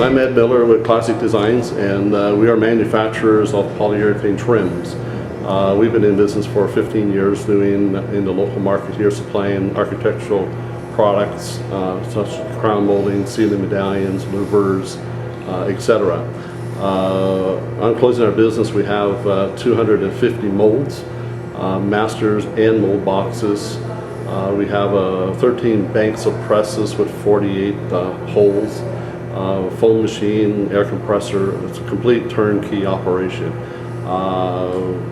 I'm Ed Miller with Classic Designs, and we are manufacturers of polyurethane trims. We've been in business for 15 years doing in the local market here, supplying architectural products such as crown molding, ceiling medallions, louvers, etc. On closing our business, we have 250 molds, masters and mold boxes. We have 13 banks of presses with 48 holes, foam machine, air compressor. It's a complete turnkey operation.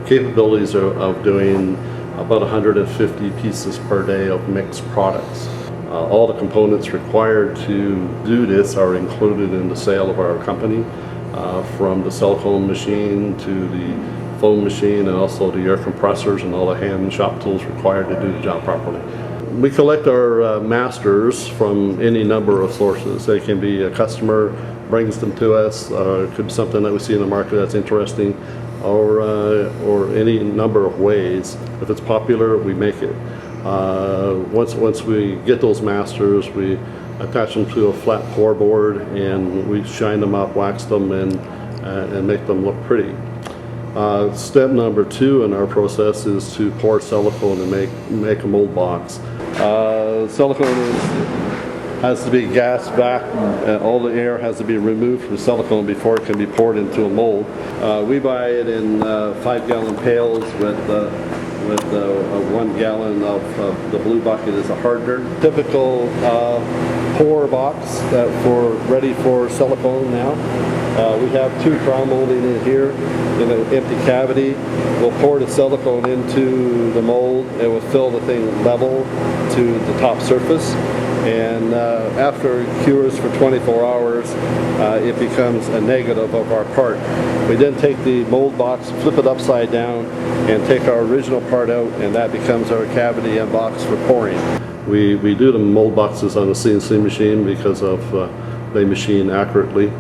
Capabilities of doing about 150 pieces per day of mixed products. All the components required to do this are included in the sale of our company, from the silicone machine to the foam machine, and also the air compressors and all the hand and shop tools required to do the job properly. We collect our masters from any number of sources. They can be a customer brings them to us, it could be something that we see in the market that's interesting, or any number of ways. If it's popular, we make it. Once we get those masters, we attach them to a flat pour board and we shine them up, wax them, and make them look pretty. Step number 2 in our process is to pour silicone and make a mold box. Silicone has to be gassed back. All the air has to be removed from silicone before it can be poured into a mold. We buy it in 5-gallon pails with 1 gallon of the blue bucket is a hardener. Typical pour box ready for silicone now. We have 2 crown molding in here in an empty cavity. We'll pour the silicone into the mold and we'll fill the thing level to the top surface. And after it cures for 24 hours, it becomes a negative of our part. We then take the mold box, flip it upside down, and take our original part out, and that becomes our cavity and box for pouring. We do the mold boxes on a CNC machine because of they machine accurately.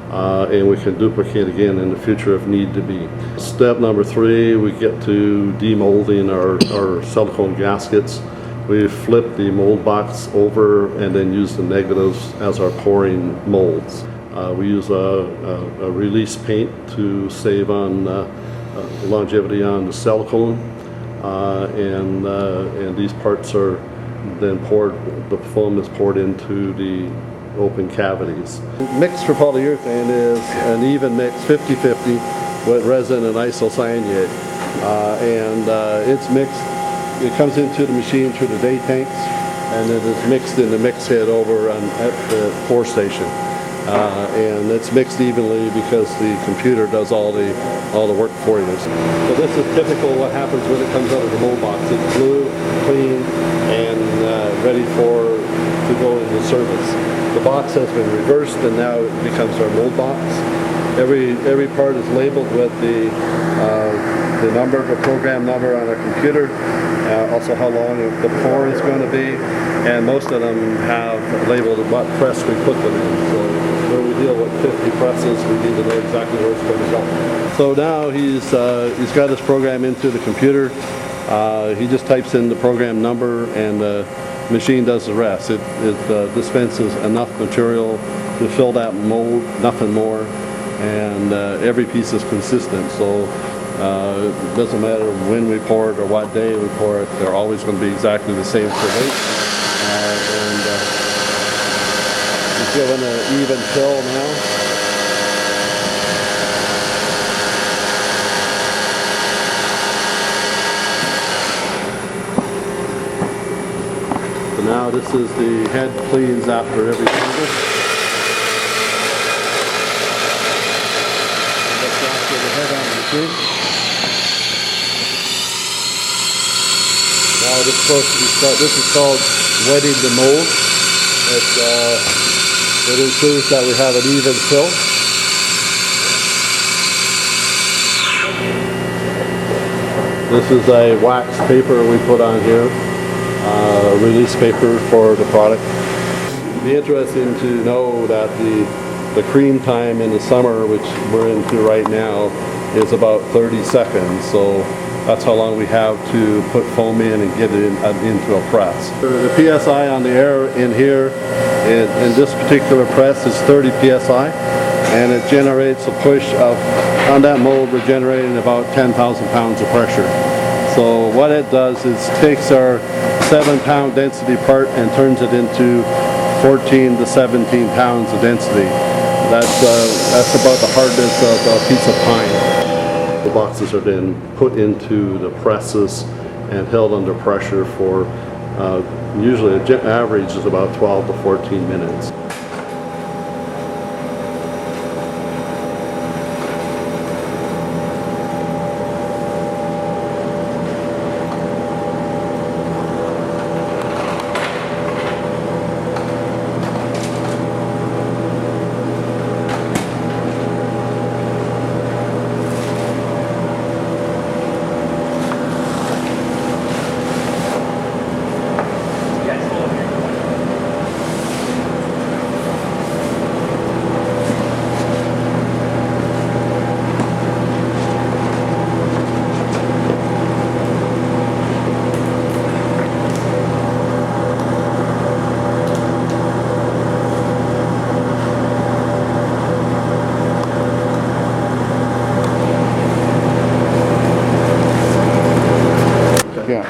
And we can duplicate again in the future if need to be. Step number 3, we get to demolding our silicone gaskets. We flip the mold box over and then use the negatives as our pouring molds. We use a release paint to save on longevity on the silicone, and these parts are then poured, the foam is poured into the open cavities. Mix for polyurethane is an even mix, 50-50, with resin and isocyanate, and it's mixed. It comes into the machine through the day tanks, and it is mixed in the mix head over at the pour station, and it's mixed evenly because the computer does all the work for you. So this is typical what happens when it comes out of the mold box. It's blue, clean, and ready to go into service. The box has been reversed and now it becomes our mold box. Every part is labeled with the number, the program number on our computer, also how long the pour is going to be, and most of them have labeled what press we put them in. So when we deal with 50 presses, we need to know exactly where it's going to go. So now he's got his program into the computer. He just types in the program number and the machine does the rest. It dispenses enough material to fill that mold, nothing more, and every piece is consistent. So it doesn't matter when we pour it or what day we pour it, they're always going to be exactly the same for weight. And he's given an even fill now. So now this is the head cleans after every finger. That's after the head on the machine. Now this is supposed to be this is called wetting the mold. It ensures that we have an even fill. This is a wax paper we put on here. Release paper for the product. It'd be interesting to know that the cream time in the summer, which we're into right now, is about 30 seconds. So That's how long we have to put foam in and get it into a press. The PSI on the air in here, in this particular press, is 30 PSI, and it generates a push of, on that mold, we're generating about 10,000 pounds of pressure. So what it does is takes our 7-pound density part and turns it into 14 to 17 pounds of density. That's about the hardness of a piece of pine. The boxes are then put into the presses and held under pressure for usually the average is about 12 to 14 minutes.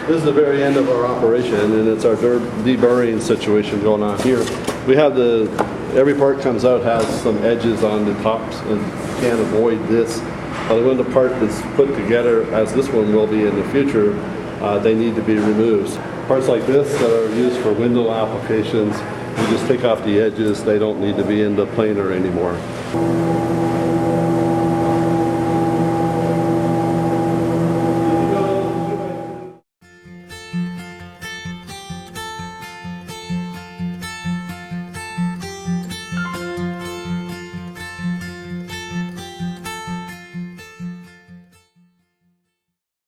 This is the very end of our operation, and it's our deburring situation going on here. We have every part comes out has some edges on the tops, and can't avoid this. But when the part is put together, as this one will be in the future, they need to be removed. Parts like this that are used for window applications, you just take off the edges. They don't need to be in the planer anymore.